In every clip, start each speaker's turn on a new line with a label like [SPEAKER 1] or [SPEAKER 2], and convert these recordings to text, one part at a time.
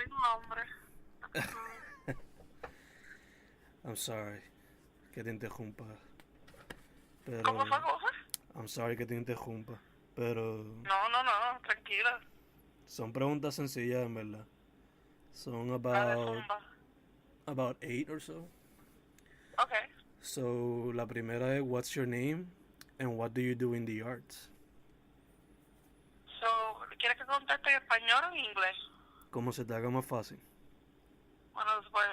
[SPEAKER 1] mismo nombre.
[SPEAKER 2] I'm sorry que te interrumpa,
[SPEAKER 1] ¿Cómo
[SPEAKER 2] pero
[SPEAKER 1] fue? ¿Cómo fue?
[SPEAKER 2] I'm sorry que te interrumpa, pero
[SPEAKER 1] No, tranquila.
[SPEAKER 2] son preguntas sencillas en verdad. Son
[SPEAKER 1] Dale, zumba.
[SPEAKER 2] about 8 or so.
[SPEAKER 1] Okay.
[SPEAKER 2] So la primera es what's your name and what do you do in the arts?
[SPEAKER 1] So, ¿quieres que conteste en español o en inglés?
[SPEAKER 2] Como se te haga más fácil.
[SPEAKER 1] Bueno, pues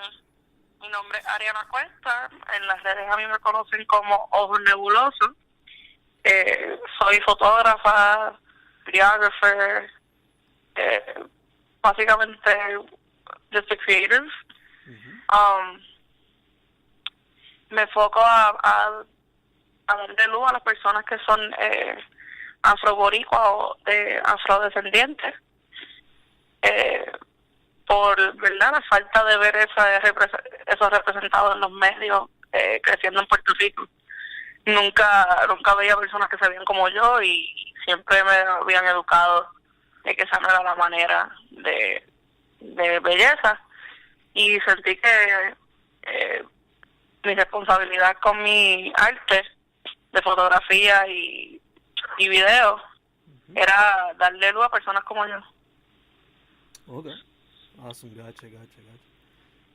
[SPEAKER 1] mi nombre es Arianna Cuesta. En las redes a mí me conocen como Ojos Nebulosos. Soy fotógrafa, videographer, básicamente just a creative. Me enfoco a darle luz a las personas que son afroboricuas o afrodescendientes, por verdad la falta de ver eso representado en los medios, creciendo en Puerto Rico. Nunca veía personas que se veían como yo y siempre me habían educado de que esa no era la manera de belleza, y sentí que mi responsabilidad con mi arte de fotografía y video era darle luz a personas como yo.
[SPEAKER 2] Ok. Awesome, gacha.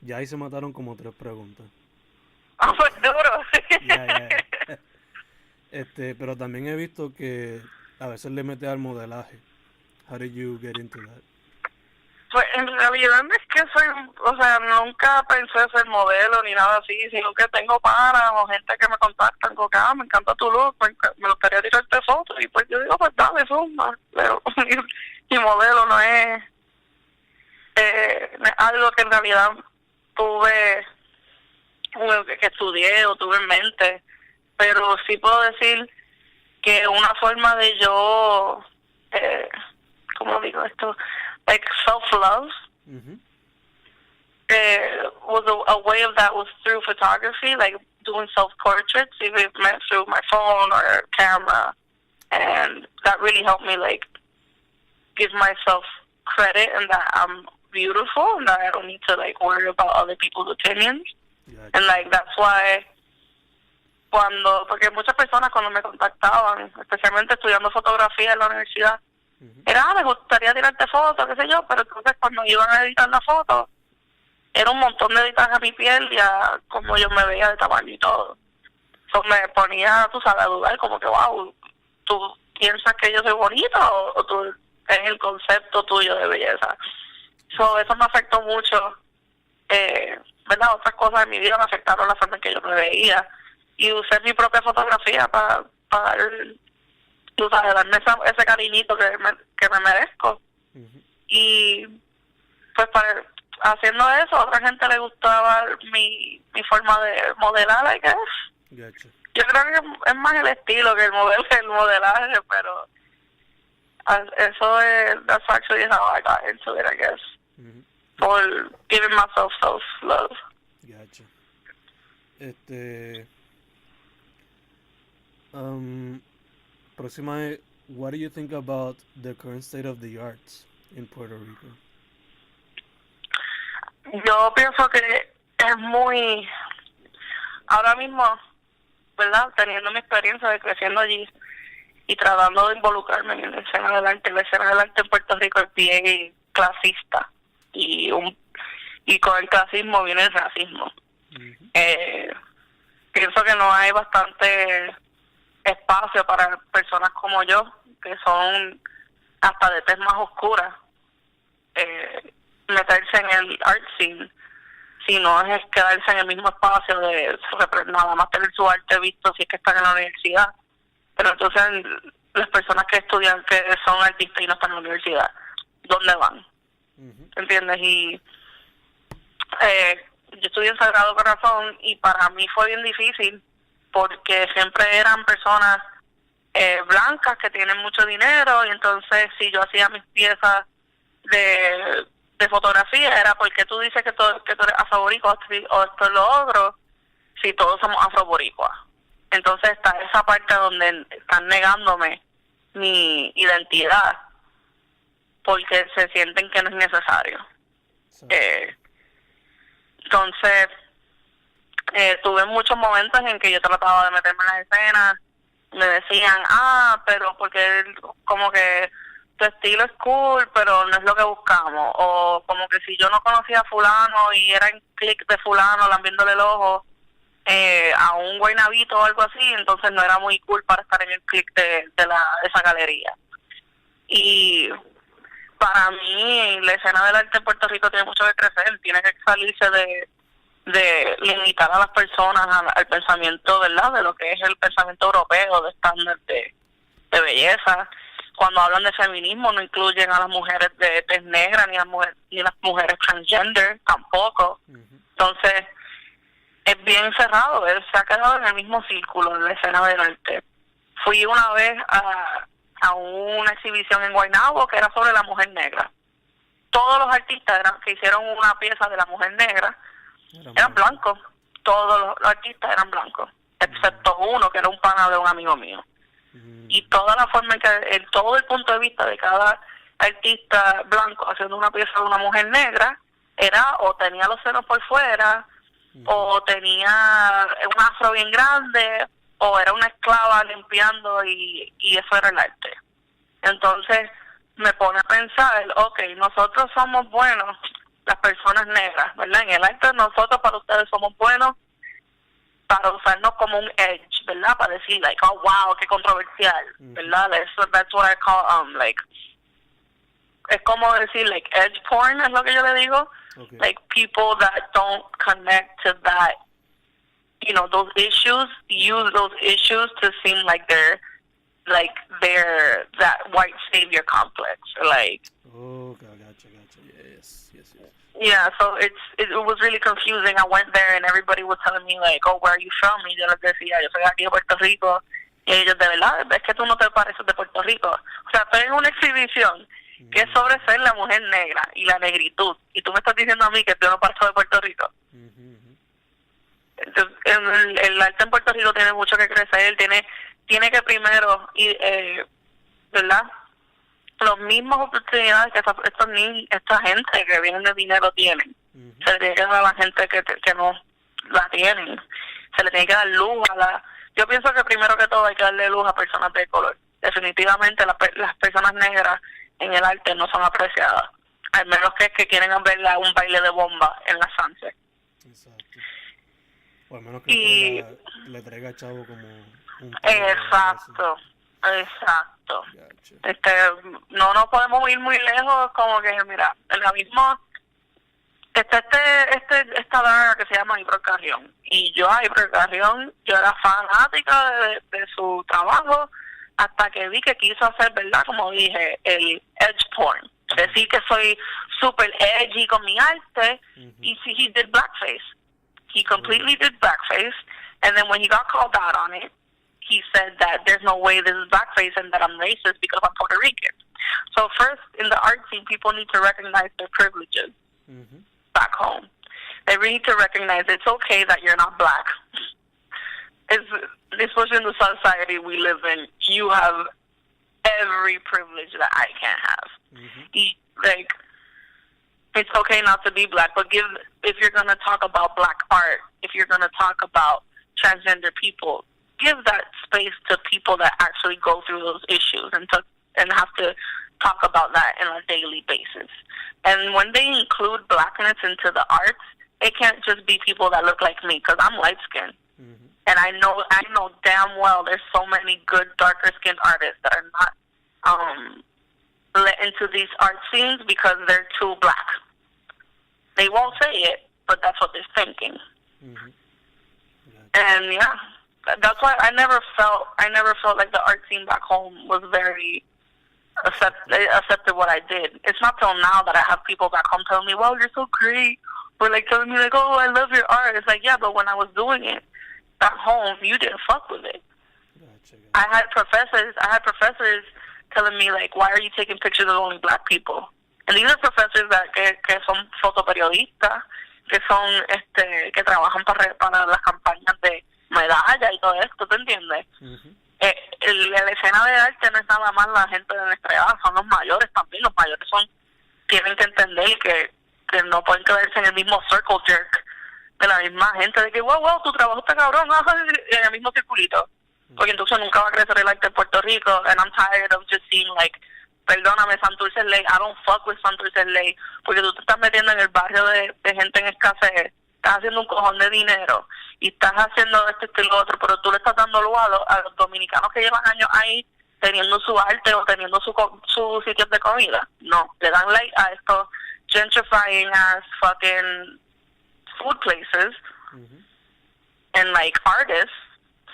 [SPEAKER 2] Ya ahí se mataron como 3 preguntas.
[SPEAKER 1] Ah, pues duro.
[SPEAKER 2] Yeah. Pero también he visto que a veces le metes al modelaje. How did you get into that?
[SPEAKER 1] Pues en realidad no es que nunca pensé ser modelo ni nada así, sino que tengo panas o gente que me contactan con que, me encanta tu look, me gustaría tirarte fotos, y pues yo digo, pues dale, zumba, pero mi modelo no es algo que en realidad tuve, que estudié o tuve en mente, pero sí puedo decir que una forma de yo, ¿cómo digo esto? Like self-love, was a way of that was through photography, like doing self-portraits, even meant through my phone or camera, and that really helped me like give myself credit and that I'm beautiful and that I don't need to like worry about other people's opinions.
[SPEAKER 2] Gotcha.
[SPEAKER 1] And like that's why porque muchas personas cuando me contactaban, especialmente estudiando fotografía en la universidad, era, me gustaría tirarte fotos, qué sé yo, pero entonces cuando iban a editar la foto, era un montón de editaje a mi piel y a como yo me veía de tamaño y todo. Entonces me ponía, tú sabes, a dudar, como que, wow, ¿tú piensas que yo soy bonita o tú es el concepto tuyo de belleza? Eso me afectó mucho, ¿verdad? Otras cosas de mi vida me afectaron la forma en que yo me veía, y usé mi propia fotografía para tú sabes, darme ese cariñito que me merezco. Y pues haciendo eso, a otra gente le gustaba mi forma de modelar, I guess.
[SPEAKER 2] Gotcha.
[SPEAKER 1] Yo creo que es más el estilo que el modelaje, pero eso that's actually how I got into it, I guess. For giving myself self-love.
[SPEAKER 2] Gotcha. Próxima es, what do you think about the current state of the arts in Puerto Rico?
[SPEAKER 1] Yo pienso que es muy, ahora mismo, ¿verdad? Teniendo mi experiencia de creciendo allí y tratando de involucrarme en la escena del arte. La escena del arte en Puerto Rico es bien clasista y con el clasismo viene el racismo. Pienso que no hay bastante espacio para personas como yo, que son hasta de tez más oscura, meterse en el art scene, si no es quedarse en el mismo espacio de nada más tener su arte visto si es que están en la universidad. Pero entonces las personas que estudian, que son artistas y no están en la universidad, ¿dónde van? ¿Entiendes? Y yo estudié en Sagrado Corazón y para mí fue bien difícil porque siempre eran personas blancas que tienen mucho dinero, y entonces si yo hacía mis piezas de fotografía era porque tú dices que tú eres afroboricua o esto es lo otro, si todos somos afroboricuas. Entonces está esa parte donde están negándome mi identidad porque se sienten que no es necesario. Entonces, tuve muchos momentos en que yo trataba de meterme en la escena. Me decían, pero porque como que tu estilo es cool, pero no es lo que buscamos. O como que si yo no conocía a fulano y era en clic de fulano lambiéndole el ojo a un guaynabito o algo así, entonces no era muy cool para estar en el clic de esa galería. Y para mí la escena del arte en Puerto Rico tiene mucho que crecer, tiene que salirse de limitar a las personas al pensamiento, ¿verdad?, de lo que es el pensamiento europeo de estándar de belleza. Cuando hablan de feminismo no incluyen a las mujeres de tez negra ni las mujeres transgender tampoco. Entonces es bien cerrado, se ha quedado en el mismo círculo en la escena del arte. Fui una vez a una exhibición en Guaynabo que era sobre la mujer negra. Todos los artistas que hicieron una pieza de la mujer negra eran blancos. Todos los artistas eran blancos, excepto uno que era un pana de un amigo mío. Y toda la forma en que, todo el punto de vista de cada artista blanco haciendo una pieza de una mujer negra era o tenía los senos por fuera, o tenía un afro bien grande, o era una esclava limpiando, y eso era el arte. Entonces me pone a pensar, nosotros somos buenos, las personas negras, ¿verdad? En el arte nosotros para ustedes somos buenos para usarnos como un edge, ¿verdad? Para decir, like, oh, wow, qué controversial, ¿verdad? That's what I call, like, es como decir, like, edge porn, es lo que yo le digo. Okay. Like, people that don't connect to that, those issues, use those issues to seem like they're that white savior complex, like.
[SPEAKER 2] Okay, gotcha. Yes.
[SPEAKER 1] Yeah, so it was really confusing. I went there and everybody was telling me, like, oh, where are you from? Y yo les decía, yo soy aquí de Puerto Rico. Y ellos, de verdad, es que tú no te pareces de Puerto Rico. O sea, estoy en una exhibición que es sobre ser la mujer negra y la negritud. Y tú me estás diciendo a mí que tú no pareces de Puerto Rico. Entonces, el arte en Puerto Rico tiene mucho que crecer. Tiene que primero, ¿verdad?, las mismas oportunidades que esta gente que vienen de dinero tienen. Se le tiene que dar a la gente que no la tienen. Se le tiene que dar luz yo pienso que primero que todo hay que darle luz a personas de color. Definitivamente las personas negras en el arte no son apreciadas, al menos que quieren ver un baile de bomba en la Sunset.
[SPEAKER 2] Exacto. O al menos que le traiga a chavo como un
[SPEAKER 1] exacto. Gotcha. No nos podemos ir muy lejos, como que mira, en la misma esta dama que se llama Ibro Carrión, y yo a Ibro Carrión yo era fanática de su trabajo hasta que vi que quiso hacer, verdad, como dije, el edge porn, decir que soy super edgy con mi arte. Y he did blackface. He completely did blackface, and then when he got called out on it, he said that there's no way this is blackface and that I'm racist because I'm Puerto Rican. So first, in the art scene, people need to recognize their privileges back home. They really need to recognize it's okay that you're not black. Especially in the society we live in, you have every privilege that I can't have. It's okay not to be black, but if you're going to talk about black art, if you're going to talk about transgender people, give that space to people that actually go through those issues and have to talk about that on a daily basis. And when they include blackness into the arts, it can't just be people that look like me, because I'm light-skinned. And I know damn well there's so many good darker-skinned artists that are not let into these art scenes because they're too black. They won't say it, but that's what they're thinking. And yeah, that's why I never felt like the art scene back home was very accepted what I did. It's not till now that I have people back home telling me, "Wow, you're so great," or like telling me like, "Oh, I love your art." It's like, yeah, but when I was doing it back home, you didn't fuck with it. Gotcha. I had professors telling me like, "Why are you taking pictures of only black people?" And these are professors que son fotoperiodistas, que son que trabajan para las campañas de medalla y todo esto, ¿te entiendes? La escena de arte no es nada más la gente de nuestra edad, son los mayores también. Los mayores tienen que entender que que no pueden quedarse en el mismo circle jerk de la misma gente, de que, wow, tu trabajo está cabrón, en el mismo circulito. Porque entonces nunca va a crecer el arte de Puerto Rico, and I'm tired of just seeing, like, perdóname, Santurce es ley, I don't fuck with Santurce es ley, porque tú te estás metiendo en el barrio de gente en escasez, estás haciendo un cojón de dinero, y estás haciendo esto y lo otro, pero tú le estás dando lugar a los dominicanos que llevan años ahí, teniendo su arte o teniendo su sitios de comida. No, le dan like a estos gentrifying as fucking food places, and like artists,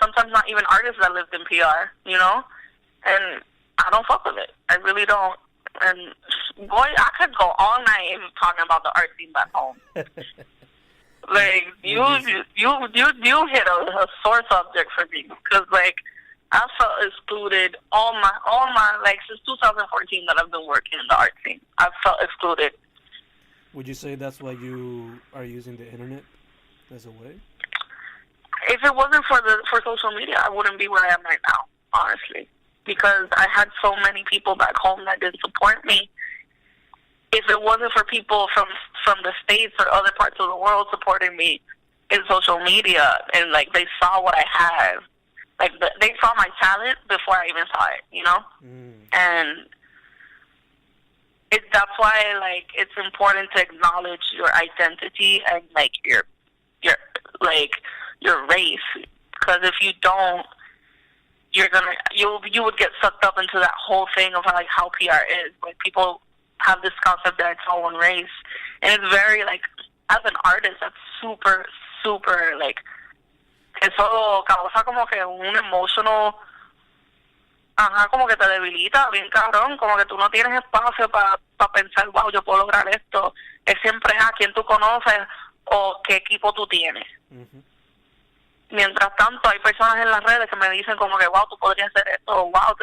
[SPEAKER 1] sometimes not even artists that lived in PR, you know, and I don't fuck with it. I really don't. And boy, I could go all night talking about the art scene back home. Like you hit a sore subject for me, because like I felt excluded all my like since 2014 that I've been working in the art scene. I've felt excluded.
[SPEAKER 2] Would you say that's why you are using the internet as a way?
[SPEAKER 1] If it wasn't for social media, I wouldn't be where I am right now, honestly. Because I had so many people back home that didn't support me. If it wasn't for people from the States or other parts of the world supporting me in social media, and like they saw what I had, like they saw my talent before I even saw it, you know. And that's why like it's important to acknowledge your identity and like your race, because if you don't, you would get sucked up into that whole thing of like how PR is. Like people have this concept that it's all one race, and it's very like, as an artist, that's super like, eso causa como que un emotional, como que te debilita bien cabrón, como que tú no tienes espacio para pensar, wow, yo puedo lograr esto. Es siempre a quién tú conoces o qué equipo tú tienes. Mientras tanto, hay personas en las redes que me dicen como que, wow, tú podrías hacer esto, o wow,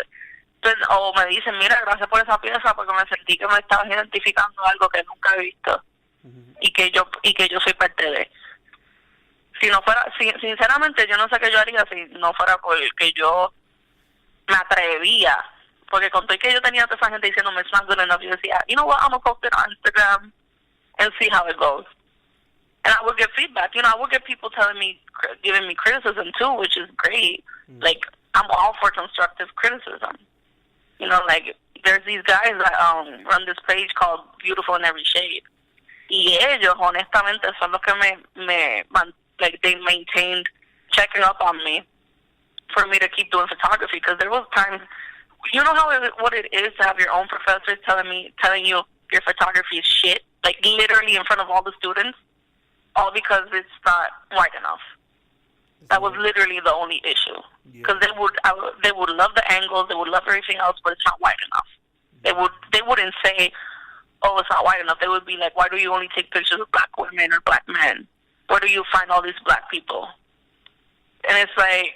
[SPEAKER 1] o me dicen, mira, gracias por esa pieza, porque me sentí que me estabas identificando algo que nunca he visto, y que yo soy parte de. Si no fuera, sinceramente, yo no sé qué yo haría si no fuera porque yo me atrevía, porque con todo y que yo tenía a toda esa gente diciéndome it's not good enough, yo decía, you know what, I'm gonna post it on Instagram and see how it goes. And I would get feedback, you know, I would get people giving me criticism too, which is great. Like, I'm all for constructive criticism. You know, like, there's these guys that run this page called Beautiful in Every Shade. Y ellos, honestamente, son los que they maintained checking up on me for me to keep doing photography, because there was times, you know what it is to have your own professors telling you your photography is shit, like literally in front of all the students, all because it's not wide enough. That was literally the only issue, because they would love the angles, they would love everything else, but it's not wide enough. They wouldn't say, oh, it's not wide enough. They would be like, why do you only take pictures of black women or black men? Where do you find all these black people? And it's like,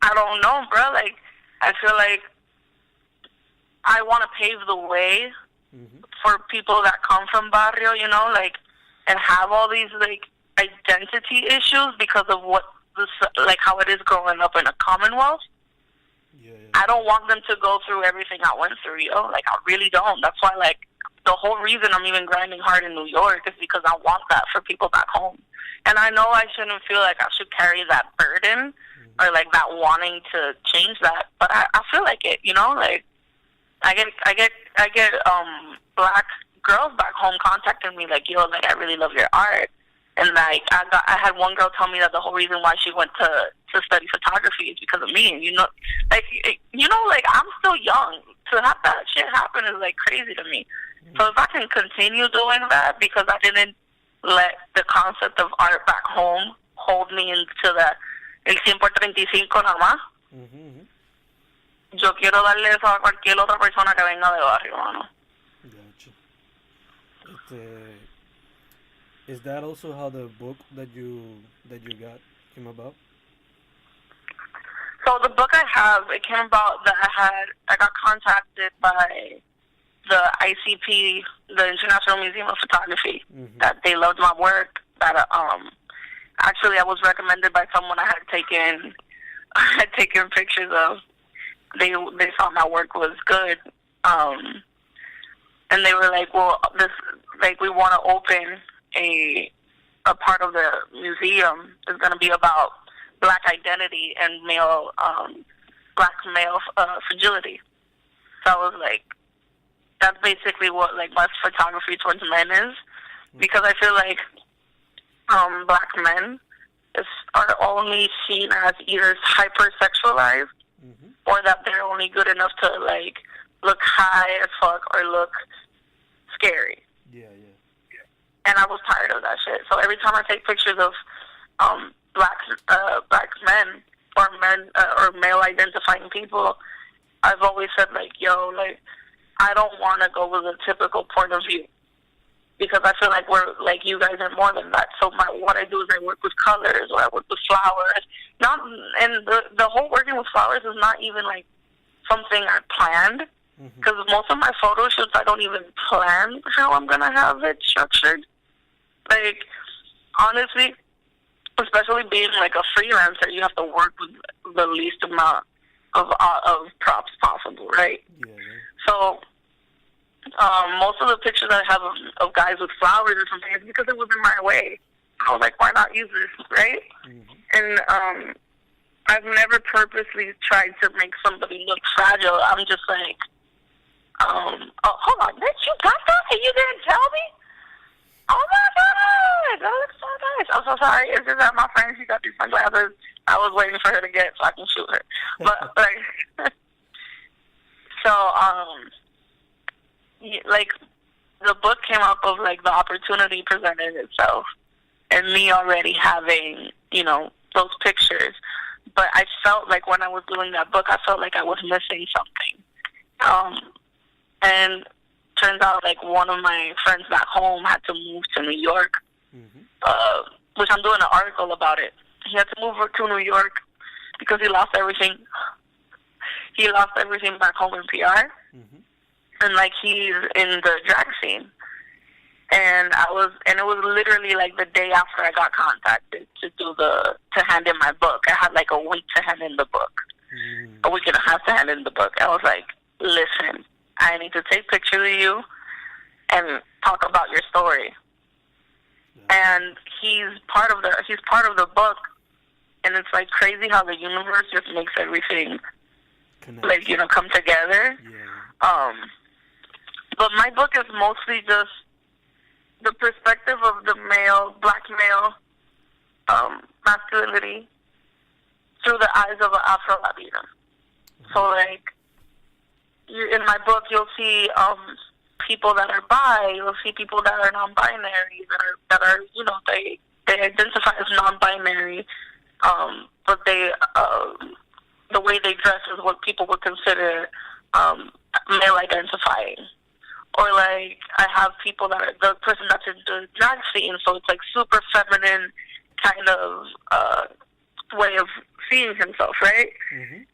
[SPEAKER 1] I don't know, bro. Like, I feel like I want to pave the way for people that come from barrio, you know, like, and have all these like identity issues because of how it is growing up in a commonwealth. I don't want them to go through everything I went through, yo. Like, I really don't. That's why, like, the whole reason I'm even grinding hard in New York is because I want that for people back home. And I know I shouldn't feel like I should carry that burden or like that wanting to change that, but I feel like it, you know. Like, I get black girls back home contacting me like, yo, like, I really love your art. And like, I had one girl tell me that the whole reason why she went to study photography is because of me. And like I'm still young. To have that shit happen is like crazy to me. So if I can continue doing that because I didn't let the concept of art back home hold me into el 100 por 35 nada más, yo quiero darle eso a cualquier otra persona que venga de barrio, mano.
[SPEAKER 2] Gotcha. Is that also how the book that you got came about?
[SPEAKER 1] So the book I have, it came about that I got contacted by the ICP, the International Museum of Photography, that they loved my work. That actually I was recommended by someone I had taken pictures of. They thought my work was good, and they were like, well, like, we want to open a part of the museum is going to be about Black identity and Black male fragility. So I was like, that's basically what, like, my photography towards men is, because I feel like Black men are only seen as either hypersexualized or that they're only good enough to, like, look high as fuck or look scary.
[SPEAKER 2] Yeah.
[SPEAKER 1] And I was tired of that shit. So every time I take pictures of black men or male identifying people, I've always said, like, yo, like, I don't want to go with a typical point of view, because I feel like we're, like, you guys are more than that. So what I do is I work with colors, or I work with flowers. And the whole working with flowers is not even, like, something I planned, because most of my photo shoots, I don't even plan how I'm going to have it structured. Like, honestly, especially being, like, a freelancer, you have to work with the least amount of props possible, right?
[SPEAKER 2] Yeah.
[SPEAKER 1] So most of the pictures I have of guys with flowers or something is because it was in my way. I was like, why not use this, right? And I've never purposely tried to make somebody look fragile. I'm just like, oh, hold on, bitch, you got that and you didn't tell me? Oh my God, that looks so nice. I'm so sorry. It's just that my friend, she got these sunglasses. I was waiting for her to get so I can shoot her. But, like, so, like, the book came up of, like, the opportunity presented itself and me already having, you know, those pictures. But I felt like when I was doing that book, I felt like I was missing something. And turns out, like, one of my friends back home had to move to New York, which I'm doing an article about it. He had to move to New York because he lost everything. He lost everything back home in PR. And, like, he's in the drag scene. And it was literally, like, the day after I got contacted to hand in my book. I had, like, a week to hand in the book. A week and a half to hand in the book. I was like, listen, I need to take pictures of you and talk about your story. And he's part of the book, and it's, like, crazy how the universe just makes everything like, you know, come together. But my book is mostly just the perspective of the black male masculinity through the eyes of an Afro-Latina. So, like, in my book, you'll see people that are bi, you'll see people that are non-binary, that are you know, they identify as non-binary, but they the way they dress is what people would consider male identifying. Or, like, I have people that are the person that's in the drag scene, so it's, like, super feminine kind of way of seeing himself, right?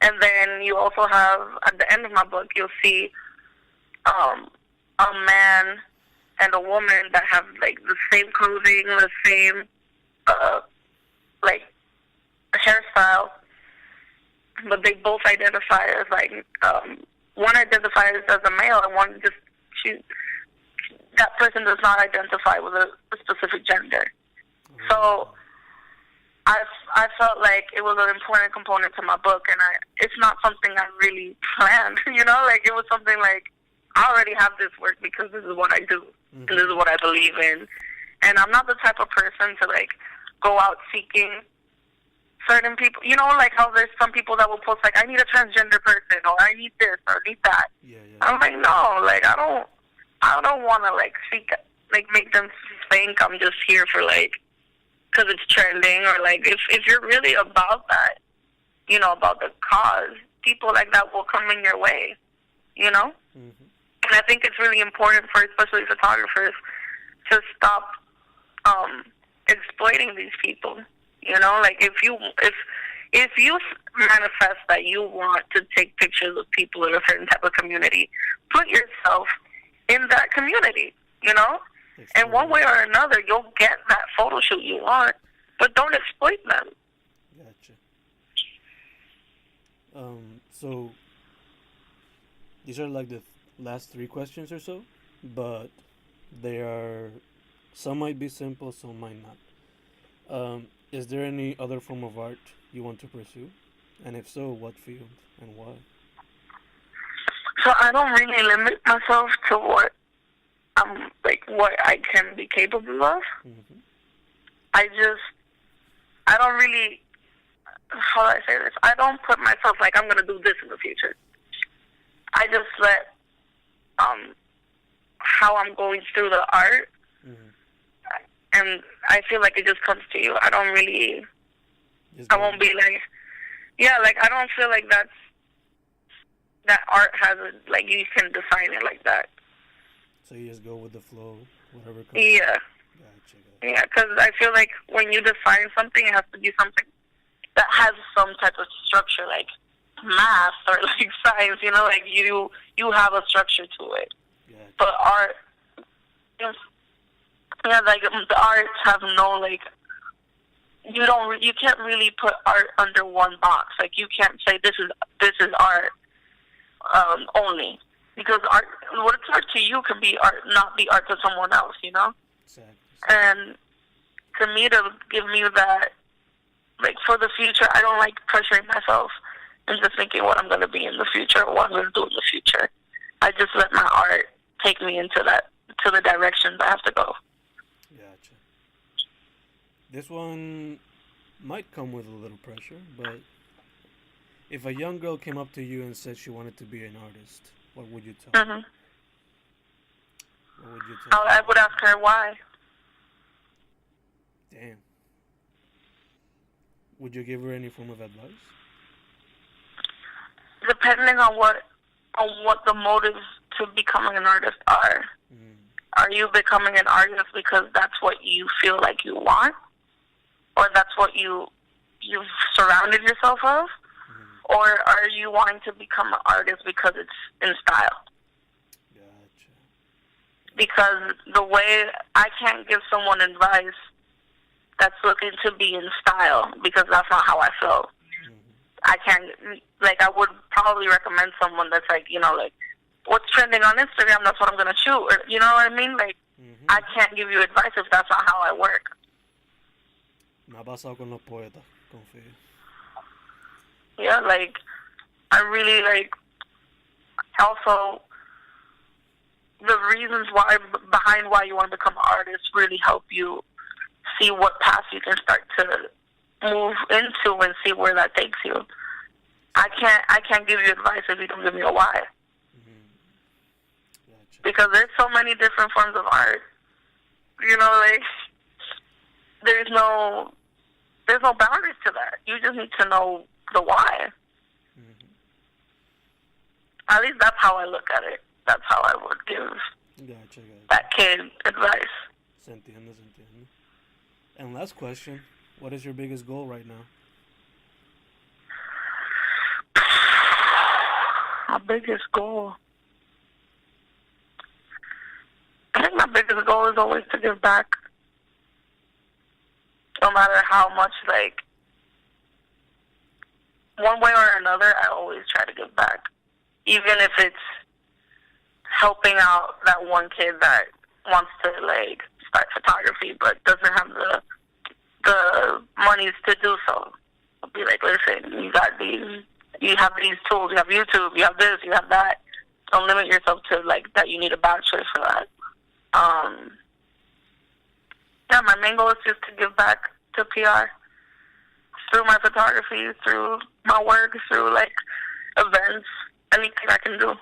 [SPEAKER 1] And then you also have, at the end of my book, you'll see a man and a woman that have, like, the same clothing, the same, like, hairstyle, but they both identify as, like, one identifies as a male and one just, that person does not identify with a specific gender. So I felt like it was an important component to my book, and it's not something I really planned, you know? Like, it was something like, I already have this work because this is what I do, and this is what I believe in. And I'm not the type of person to, like, go out seeking certain people. You know, like how there's some people that will post, like, I need a transgender person, or I need this, or I need that. I'm like, no, like, I don't want to, like, seek, like, make them think I'm just here for, like, because it's trending, or, like, if you're really about that, you know, about the cause, people like that will come in your way, you know? And I think it's really important for especially photographers to stop exploiting these people, you know? Like, if you manifest that you want to take pictures of people in a certain type of community, put yourself in that community, you know? And one way or another, you'll get that photo shoot you want, but don't exploit them.
[SPEAKER 2] Gotcha. So these are, like, the last 3 questions or so, but They are, some might be simple, some might not. Is there any other form of art you want to pursue? And if so, what field and why?
[SPEAKER 1] So I don't really limit myself to what what I can be capable of.
[SPEAKER 2] Mm-hmm.
[SPEAKER 1] I don't really, how do I say this? I don't put myself like I'm going to do this in the future. I just let how I'm going through the art, and I feel like it just comes to you. I don't really, I won't be like, yeah, like I don't feel like that art has a, like you can define it like that.
[SPEAKER 2] So you just go with the flow, whatever comes.
[SPEAKER 1] Yeah.
[SPEAKER 2] Gotcha.
[SPEAKER 1] Yeah, because I feel like when you define something, it has to be something that has some type of structure, like math or like science. You know, like you have a structure to it.
[SPEAKER 2] Gotcha.
[SPEAKER 1] But art, yeah, like the arts have no like. You can't really put art under one box. Like you can't say this is art only, because art, what's art to you can be art, not be art to someone else. You know.
[SPEAKER 2] Exactly.
[SPEAKER 1] And to me, to give me that, like for the future, I don't like pressuring myself into thinking what I'm going to be in the future or what I'm going to do in the future. I just let my art take me into the directions I have to go.
[SPEAKER 2] Gotcha. This one might come with a little pressure, but if a young girl came up to you and said she wanted to be an artist, what would you tell her? What would you tell her?
[SPEAKER 1] I would ask her why.
[SPEAKER 2] Damn. Would you give her any form of advice?
[SPEAKER 1] Depending on what the motives to becoming an artist are. Are you becoming an artist because that's what you feel like you want, or that's what you've surrounded yourself of, or are you wanting to become an artist because it's in style?
[SPEAKER 2] Gotcha.
[SPEAKER 1] Because the way I can't give someone advice that's looking to be in style, because that's not how I feel. I can't, like, I would probably recommend someone that's like, you know, like, what's trending on Instagram, that's what I'm going to shoot. Or, you know what I mean? Like, I can't give you advice if that's not how I work.
[SPEAKER 2] Me ha pasado con los poetas, confío.
[SPEAKER 1] Yeah, like, I really, like, also, the reasons behind why you want to become an artist really help you see what path you can start to move into and see where that takes you. I can't give you advice if you don't give me a why.
[SPEAKER 2] Gotcha.
[SPEAKER 1] Because there's so many different forms of art. You know, like there's no boundaries to that. You just need to know the why. At least that's how I look at it. That's how I would give that kid advice.
[SPEAKER 2] Se entiende. And last question, what is your biggest goal right now?
[SPEAKER 1] My biggest goal? I think my biggest goal is always to give back. No matter how much, like, one way or another, I always try to give back. Even if it's helping out that one kid that wants to, like, start photography but doesn't have the monies to do so. I'll be like, listen, you have these tools, you have YouTube, you have this, you have that. Don't limit yourself to, like, that you need a bachelor for that. Yeah, my main goal is just to give back to PR through my photography, through my work, through, like, events, anything I can do.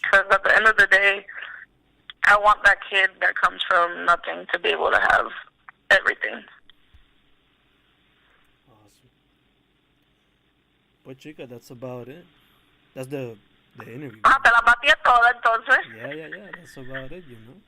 [SPEAKER 1] Because at the end of the day, I want that kid that comes from nothing to be able to have everything.
[SPEAKER 2] Awesome. But chica, that's about it. That's the interview.
[SPEAKER 1] Ah, te la batí toda entonces.
[SPEAKER 2] Yeah. That's about it, you know.